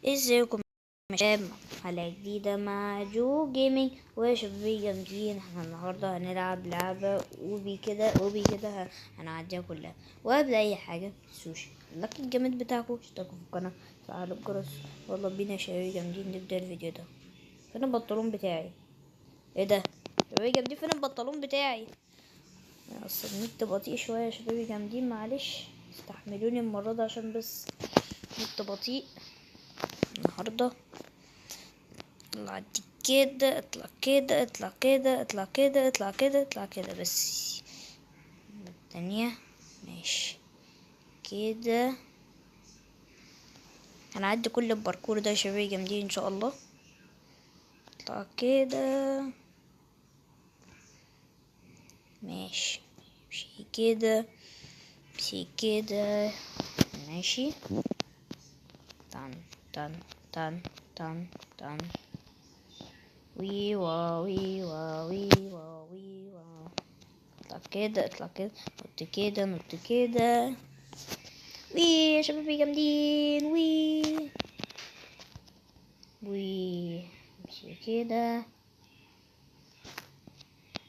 ازيكم يا شباب؟ حلقة جديدة مع جو جيمنج وشباب جامدين. احنا النهاردة هنلعب لعبة وبي كده هنعديها كلها. وقبل اي حاجة متنسوش اللايك الجامد بتاعكم، اشتركوا في القناة، فعلوا الجرس. والله بينا يا شباب جامدين نبدأ الفيديو ده. فين البنطلون بتاعي؟ ايه ده شباب جامدين؟ فين البنطلون بتاعي؟ اصل النت بطيء شوية يا شباب جامدين، معلش استحملوني المرة دي عشان بس النت بطيء النهارده. اطلع دي كده، اطلع كده، اطلع كده، اطلع كده، اطلع كده، اطلع كده بس. التانية ماشي كده. هنعدي كل الباركور ده يا شباب جامدين ان شاء الله. اطلع كده ماشي، مشي كده، مشي كده ماشي. تن تن تن تن تن وي وا وي وا وي وا وي وا. اطلع كده، اطلع كده، نط كده، نط كده. وي يا شبابي جامدين، وي وي مشي كده.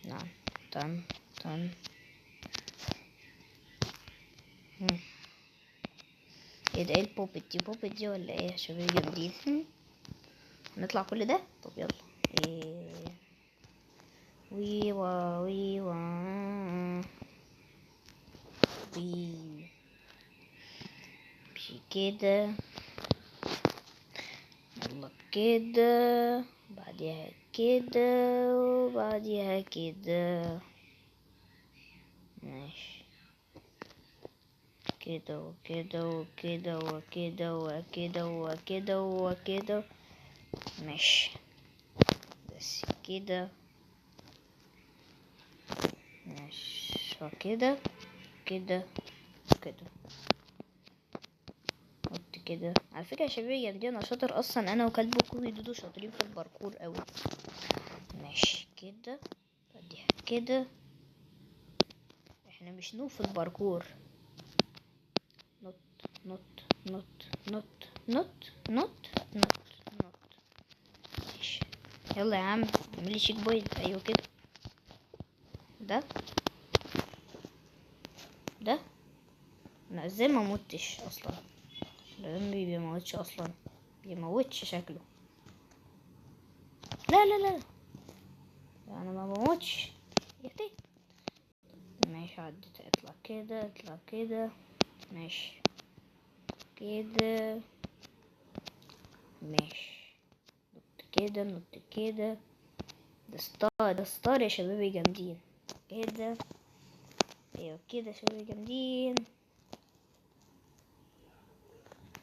نعم تن تن. ايه ده؟ ايه البوبت دي؟ بوبت دي ولا ايه يا شبابي جامدين؟ نطلع كل ده؟ طب يلا. إيه. وي وا وي وا وي مشي كده. يلا كده، بعديها كده، وبعديها كده ماشي. كده وكده وكده وكده وكده وكده وكده ماشي. بس كده ماشي. وكده كده كده قلت كده. على فكرة يا شباب جامدين، انا شاطر اصلا، انا وكلب كوي دودو شاطرين في الباركور اوي. ماشي كده، بديها كده. احنا مش نوب في الباركور. نط نط نط نط نط نط نط نط ماشي. يلا يا عم اعملي شيك بوينت. ايوه كده. ده انا ازاي ما موتش اصلا؟ ده ما بيموتش اصلا، بيموتش شكله. لا لا لا، انا ما بموتش يا اختي. ماشي عديت. اطلع كده، اطلع كده ماشي كده ماشي. نط كده، نط كده. ده ستار، ده ستار يا شبابي جامدين كده. ايوه كده يا شبابي جامدين.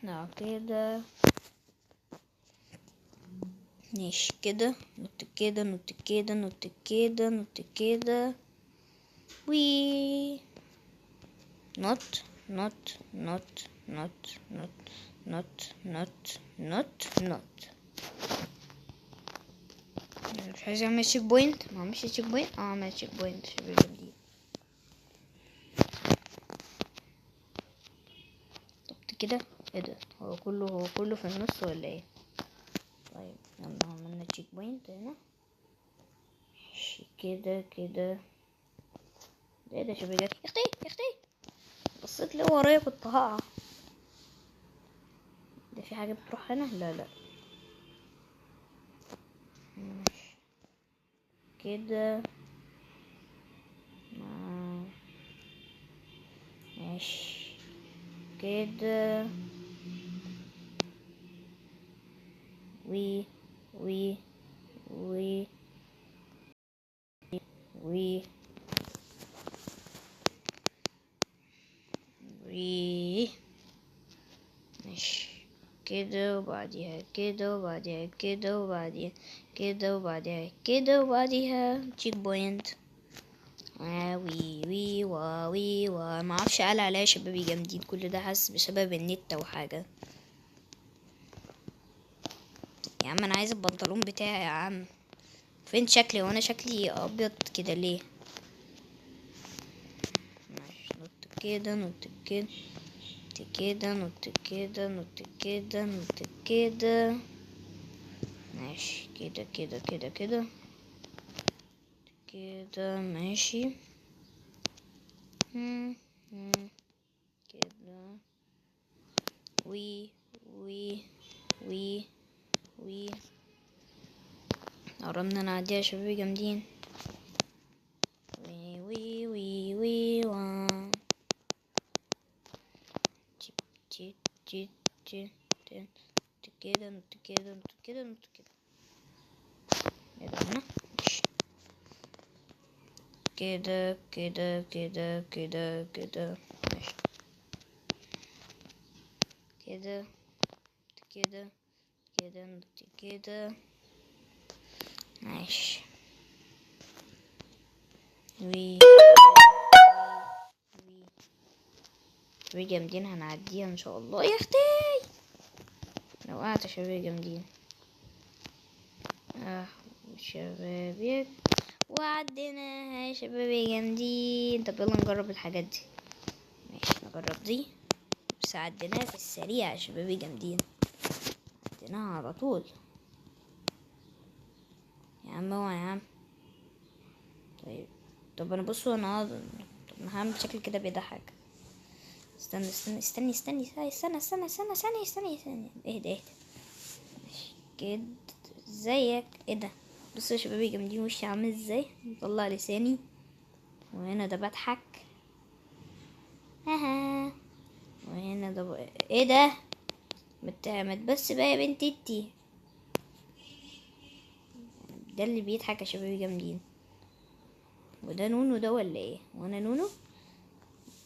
نعم كده ماشي كده. نط كده، نط كده، نط كده، نط كده. وي نط نط نط نط نط نط نط نط نط. مش عايز اعمل تشيك بوينت؟ ما اعملش تشيك بوينت. اعمل تشيك بوينت شباب جامدين. طب كده ايه ده؟ هو كله في النص ولا ايه؟ طيب يلا عملنا تشيك بوينت هنا ماشي كده كده. ايه ده شباب؟ يا اختي يا اختي، بصيت ليه ورايا كنت هقع. ده في حاجة بتروح هنا؟ لا لا ماشي كده ماشي كده. وي وي وي وي وي ماشي كده، وبعديها كده، وبعديها كده، وبعديها كده، وبعديها كده، وبعديها تشيك بوينت. وي وي وا وي وا. معرفش قال عليا شبابي جامدين كل ده، حاسس بسبب النت او حاجة. يا عم انا عايز البنطلون بتاعي يا عم. فين شكلي؟ وانا شكلي ابيض كده ليه؟ ماشي نط كده، نط كده، نط كده، نط كده، نط كده، نط كده ماشي، كده كده كده كده كده ماشي. كده وي وي وي وي قربنا نعديها يا شباب جامدين. وي وي وي وي وان تشيب تشيب تشيب تشيب نط كده نط كده نط كده نط كده. يلا هنا ماشي. كده كده كده كده كده ماشي. كده كده كده نط كده ماشي. وي وي جامدين، هنعديها ان شاء الله. يا اختي لو وقعت يا شباب جامدين. شبابيك وعديناها يا شباب جامدين. طب يلا نجرب الحاجات دي. ماشي نجرب دي، بس عديناها في السريع يا شباب جامدين، عديناها على طول. يا عم هو يا عم. طيب طب انا بصوا انا طب انا هعمل شكل كده بيضحك. استنى استنى استنى استنى استنى استنى استنى استنى استنى استنى استنى اهدى اهدى. ماشي كده. ازيك؟ ايه ده؟ بصوا يا شبابي جامدين وشي عامل ازاي، مطلع لساني وهنا ده بضحك. هاها. وهنا ده ايه ده؟ متهمت بس بقى يا بنت انتي. ده اللي بيضحك يا شبابي جامدين. وده نونو ده ولا ايه؟ وانا نونو.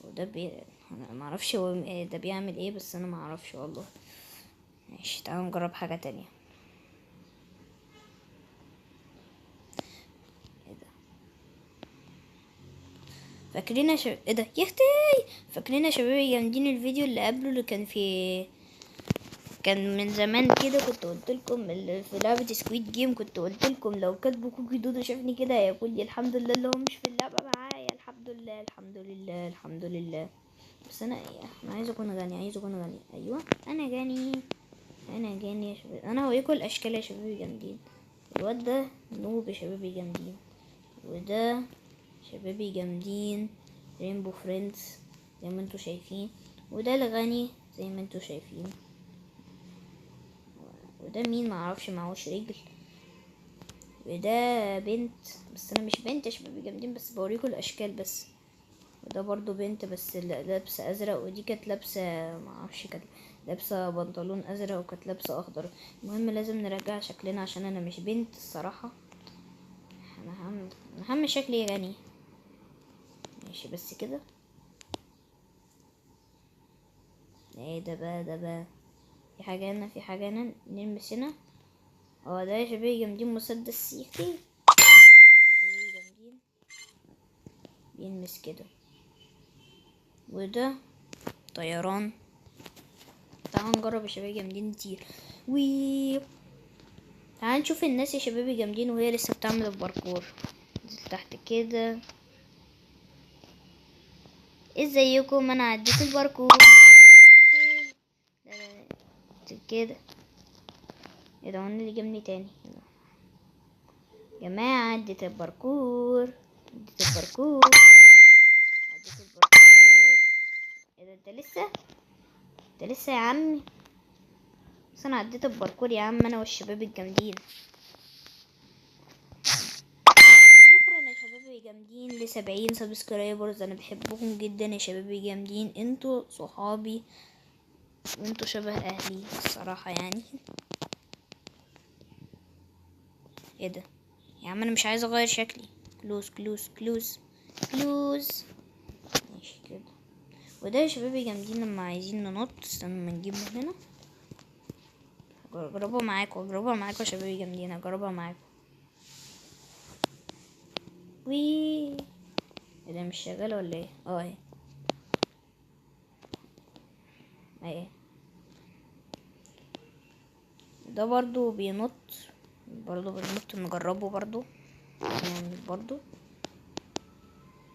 وده انا معرفش هو ده بيعمل ايه، بس انا معرفش والله. ماشي تعالوا نجرب حاجة تانية. ايه ده؟ فاكرين يا شباب ايه ده يا اختي؟ فاكرين يا شباب جامدين الفيديو اللي قبله اللي كان من زمان كده، كنت قلت لكم في لعبة سكويد جيم، كنت قلت لكم لو كاتبوا كوكي دودو شافني كده هيقول لي الحمد لله اللي هو مش في اللعبة معايا. الحمد لله الحمد لله الحمد لله. بس انا عايز اكون غني، عايز اكون غني. ايوه انا غني، انا غني يا شباب. انا هوريكم الاشكال يا شبابي جامدين. الواد ده نوب يا شبابي جامدين، وده شبابي جامدين رينبو فريندز زي ما انتوا شايفين، وده الغني زي ما انتوا شايفين، وده مين معرفش معهوش رجل، وده بنت بس انا مش بنت يا شبابي جامدين، بس بوريكم الاشكال بس. وده برضو بنت بس لابسه ازرق، ودي كانت لابسه معرفش كانت لابسه بنطلون ازرق وكانت لابسه اخضر. المهم لازم نرجع شكلنا عشان انا مش بنت الصراحه. انا اهم شكلي غني. ماشي بس كده. ايه ده بقى؟ ده بقى في حاجه هنا، في حاجه هنا نلمس هنا. اه ده يا شبابي جامدين مسدس سيفتي جامدين بيلمس كده. وده طيران. تعالوا نجرب يا شباب جامدين نطير. وي تعالوا نشوف الناس يا شباب جامدين وهي لسه بتعمل الباركور. ننزل تحت كده. ازيكم؟ انا عديت الباركور. لا لا لا ننزل كده. ايه ده؟ هو أنا اللي جابني تاني يا جماعة؟ عديت الباركور، عديت الباركور، عديت الباركور. ايه ده؟ انت لسه يا عمي. بس انا عديت الباركور يا عم، انا والشباب الجامدين. شكرا يا شبابي جامدين ل70 سبسكرايبرز. انا بحبكم جدا يا شبابي جامدين، انتوا صحابي وانتوا شبه اهلي الصراحة يعني. ايه ده يا عم؟ انا مش عايزه اغير شكلي. كلوز كلوز كلوز كلوز. ماشي كده. وده يا شبابي جامدين لما عايزين ننط. استنى ما نجيبه هنا. اجربها معاكم يا شبابي جامدين، اجربها معاكم. وي ايه ده؟ مش شغال ولا ايه؟ اهي اهي. ده برضو بينط، نجربه برضو. نعمل برضو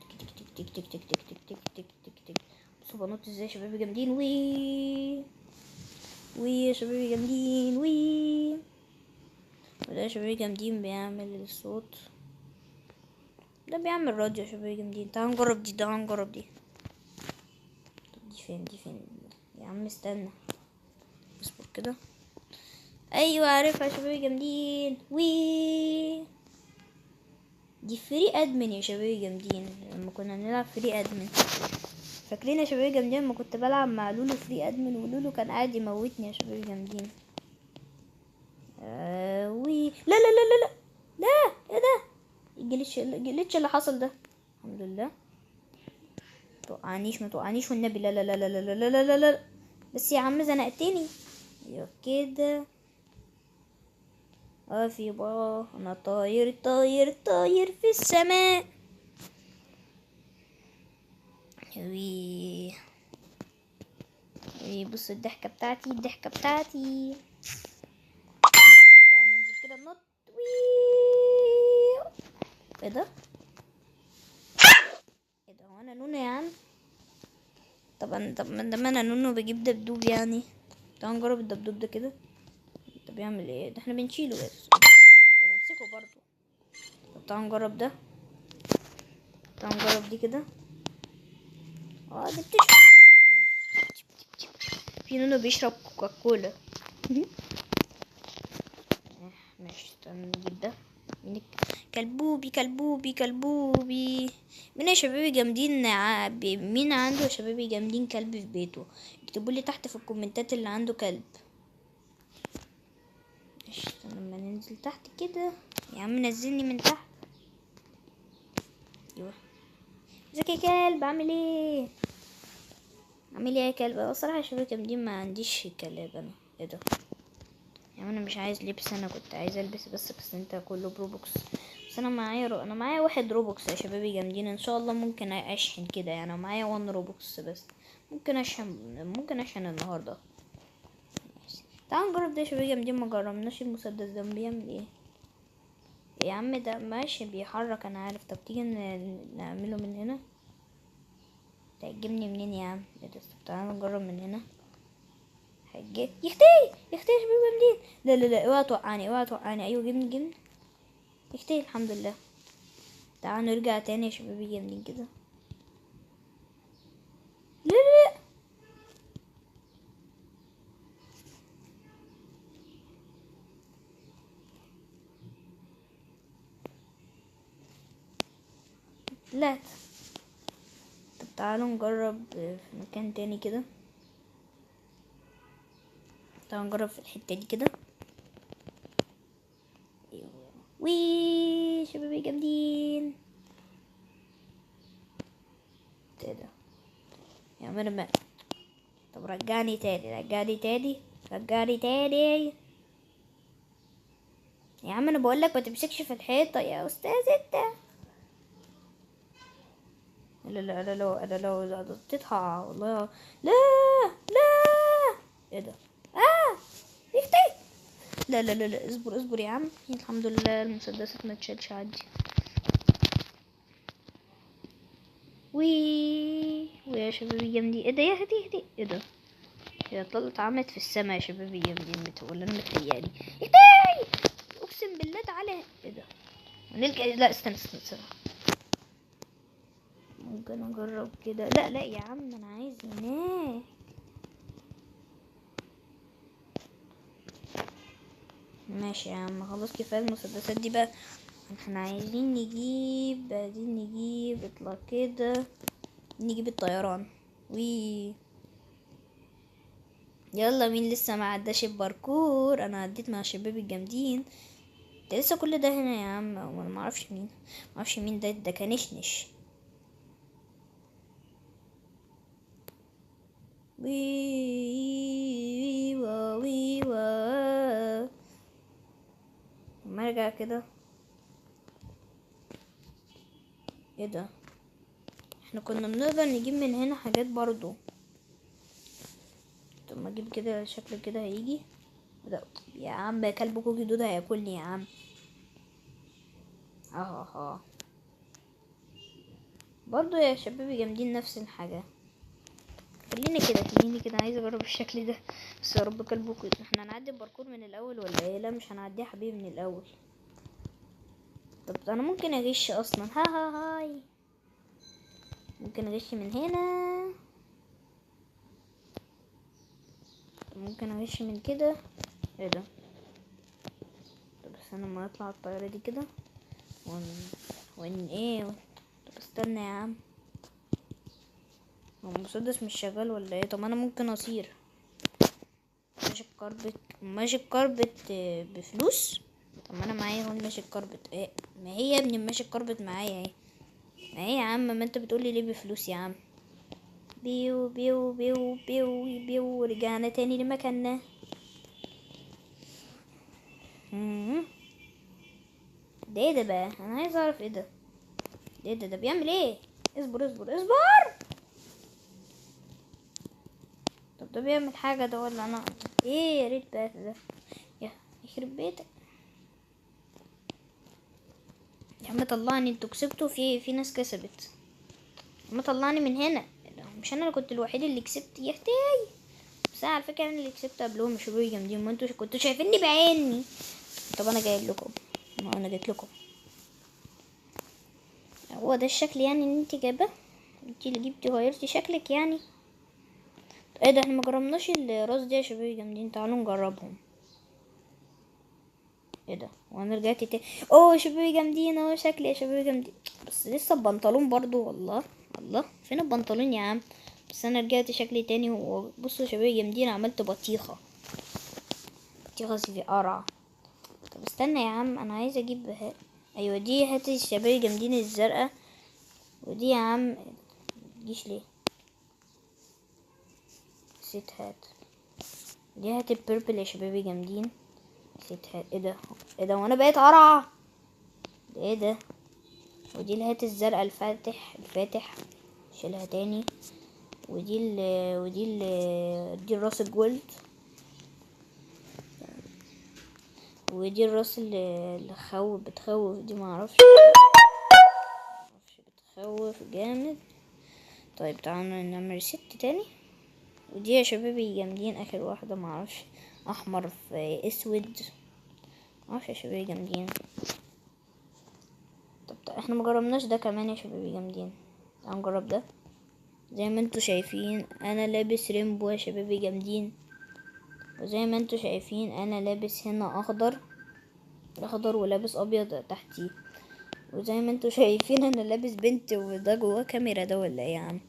تك تك تك تك تك تك تك تك تك تك تك. بصوا بنط ازاي يا شباب جامدين. وي وي يا شبابي جامدين وي. وده يا شبابي جامدين بيعمل الصوت ده، بيعمل راديو يا شبابي جامدين. تعالوا نجرب دي، تعالوا نجرب دي. طب دي فين، دي فين يا عم؟ استنى اصبر كده. ايوه عارفها يا شبابي جامدين وي. دي فري ادمن يا شبابي جامدين، لما كنا بنلعب فري ادمن. فاكرين يا شبابي جامدين لما كنت بلعب مع لولو فري ادمن، ولولو كان قاعد يموتني يا شبابي جامدين. وي. لا لا لا لا لا لا، ايه ده؟ الجليتش اللي حصل ده. الحمد لله. توقعنيش، ما توقعنيش والنبي. لا لا لا لا لا لا لا لا لا. بس يا عم زنقتني. ايوه كده. في بقى انا طاير طاير طاير في السماء. وي وي. بص الضحكة بتاعتي، الضحكة بتاعتي. تعالى ننزل كده ننط. وي. ايه ده؟ ايه ده؟ هو انا نونو يا عم؟ طب ما انا نونو بجيب دبدوب يعني. تعالى نجرب الدبدوب ده كده. طب بيعمل ايه ده؟ احنا بنشيله بس ده بمسكه برضو. طب تعالى نجرب ده. تعالى نجرب دي كده. دي بتشرب. في نونو بيشرب كوكاكولا. ماشي استنى نجيب ده. كلبوبي كلبوبي كلبوبي. مين يا شبابي جامدين مين عنده يا شبابي جامدين كلب في بيته؟ اكتبوا لي تحت في الكومنتات اللي عنده كلب. ماشي استنى لما ننزل تحت كده. يا عم نزلني من تحت. ايوه. ازيك يا كلب؟ عامل ايه؟ عامل ايه يا كلب؟ الصراحه يا شبابي جامدين ما عنديش كلاب انا. ايه ده؟ يعني انا مش عايز لبس، انا كنت عايز البس بس انت كله بروبوكس. بس انا معايا انا معايا 1 روبوكس يا شبابي جامدين. ان شاء الله ممكن اشحن كده يعني. انا معايا 1 روبوكس بس. ممكن اشحن النهارده. تعال نجرب ده يا شبابي جامدين. ما جربناش المسدس ده بيعمل ايه يا عم؟ ده ماشي بيحرك انا عارف. طب تيجي نعمله من هنا. تعجبني منين يا عم؟ ايه ده؟ طب تعال نجرب من هنا. يختي يا شبابي جامدين. لا لا لا، اوعى توقعني، اوعى توقعني. ايوه جبني. يختي الحمد لله. تعالوا نرجع تاني يا شبابي جامدين كده. لا لا لا. طب تعالوا نجرب في مكان تاني كده. تعالوا نجرب في الحتة دي كده. وي شبابي جامدين. ايه ده يا مرمى؟ طب رجعني تاني، رجعني تاني، رجعني تاني. يا عم انا بقولك ما تمسكش في الحيطة يا استاذ انت. لا لا لا لا، انا لو تطلع والله. لا لا. ايه ده؟ يختي. لا لا لا لا، اصبر اصبر يا عم. الحمد لله المسدسات ما تشيلش عندي. ويا شبابي جامدين. ايه ده يا هدي؟ ايه ده؟ هي طلعت عملت في السما يا شبابي جامدين. ولا انا متهيألي؟ ايه؟ اقسم بالله تعالى. ايه ده؟ نلقى. لا استنى. ممكن اجرب كده. لا لا يا عم انا عايز هناك. ماشي يا عم خلاص كفايه المسدسات دي بقى. احنا عايزين نجيب اطلع كده. نجيب الطيران. وي. يلا مين لسه ما عداش الباركور؟ انا عديت مع الشباب الجامدين. ده لسه كل ده هنا يا عم. وانا ما اعرفش مين ده كنشنش. وي وي ما ارجع كده. ايه ده؟ احنا كنا بنقدر نجيب من هنا حاجات برضو. طب ما اجيب كده شكل كده هيجي. ده يا عم كلب كوكي دود هياكلني يا عم. اه برضو يا شبابي جامدين نفس الحاجة. خليني كده عايز اجرب الشكل ده. بس يا رب كلبه كده. احنا هنعدي الباركور من الاول ولا ايه؟ لا مش هنعديه يا حبيبي من الاول. طب انا ممكن اغش اصلا. ها ها هاي، ممكن اغش من هنا، ممكن اغش من كده. ايه ده؟ طب استنى ما يطلع الطيارة دي كده ايه. طب استنى يا عم، هو المسدس مش شغال ولا ايه؟ طب انا ممكن اطير. ماشي الكاربت بفلوس. طب ما انا معايا هون ماشي الكاربت ايه. ما هي يا ابني ماشي الكاربت معايا اهي. ما هي يا عم، ما انت بتقولي ليه بفلوس يا عم. بيو بيو بيو بيو بيو، رجعنا تاني لمكاننا. ده ايه ده بقى؟ انا عايز اعرف ايه ده. ايه ده بيعمل ايه؟ اصبر اصبر اصبر. طب ده بيعمل حاجة ده ولا انا ايه؟ يا ريت بقى ده. يا يخرب بيتك يا عم، طلعني. انتوا كسبتوا في ناس كسبت. يا عم طلعني من هنا. مش انا اللي كنت الوحيد اللي كسبت يا اختي؟ بس أنا على فكرة انا اللي كسبت قبلهم. مش شباب جامدين؟ ما انتوا كنتوا شايفيني بعيني. طب انا جاي لكم. ما انا جيت لكم. هو ده الشكل يعني اللي انت جايبه؟ انت اللي جبتي غيرتي شكلك يعني؟ ايه ده؟ احنا ما جربناش الراس دي يا شباب جامدين. تعالوا نجربهم. ايه ده؟ وانا رجعت تاني. اوه شباب جامدين اهو شكلي يا شباب جامدين. بس لسه البنطلون برضو. والله الله فين البنطلون يا عم؟ بس انا رجعت شكلي تاني. وبصوا يا شباب جامدين، عملت بطيخة. بطيخة في قرع. طب استنى يا عم، انا عايزه اجيب ايوه دي. هات الشباب جامدين الزرقاء. ودي يا عم متجيش ليه؟ نسيت هات. دي هات البيربل يا شبابي جامدين. نسيت هات. ايه ده؟ ايه ده وانا بقيت قرعة؟ ده ايه ده؟ ودي الهات الزرقاء الفاتح. شيلها تاني. دي الراس الجولد. ودي الراس اللي بتخوف دي. معرفش بتخوف جامد. طيب تعالوا نعمل ست تاني. ودي يا شبابي جامدين اخر واحدة. معرفش احمر في اسود. معرفش يا شبابي جامدين. طب احنا مجربناش ده كمان يا شبابي جامدين. تعالوا نجرب ده. زي ما انتوا شايفين انا لابس ريمبو يا شبابي جامدين. وزي ما انتوا شايفين انا لابس هنا اخضر ولابس ابيض تحتيه. وزي ما انتوا شايفين انا لابس بنت. وده جواه كاميرا ده ولا ايه يا عم؟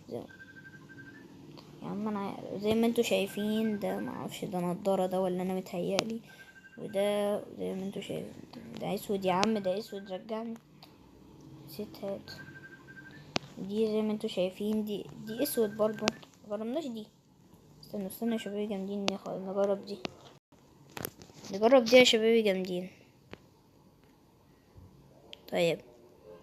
يا عم انا زي ما انتوا شايفين ده. معرفش ده نضارة ده ولا انا متهيألي. وده زي ما انتوا شايفين ده اسود يا عم. ده اسود رجعني. نسيت هات. دي زي ما انتوا شايفين دي اسود برضو. مجربناش دي. استنوا يا شبابي جامدين. نجرب دي يا شبابي جامدين. طيب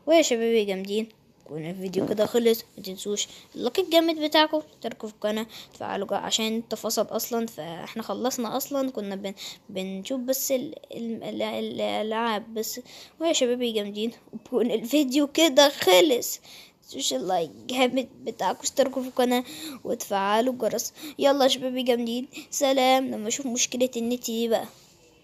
ويا شبابي جامدين، كون الفيديو كده خلص. متنسوش اللايك الجامد بتاعكم، تشتركوا في القناة، تفعلوا عشان تفصل اصلا. فاحنا خلصنا اصلا. كنا بنشوف بس الالعاب بس. ويا شبابي جامدين، وكون الفيديو كده خلص. متنسوش اللايك جامد بتاعكم، اشتركوا في القناة وتفعلوا الجرس. يلا يا شبابي جامدين، سلام. لما اشوف مشكلة النت دي بقى.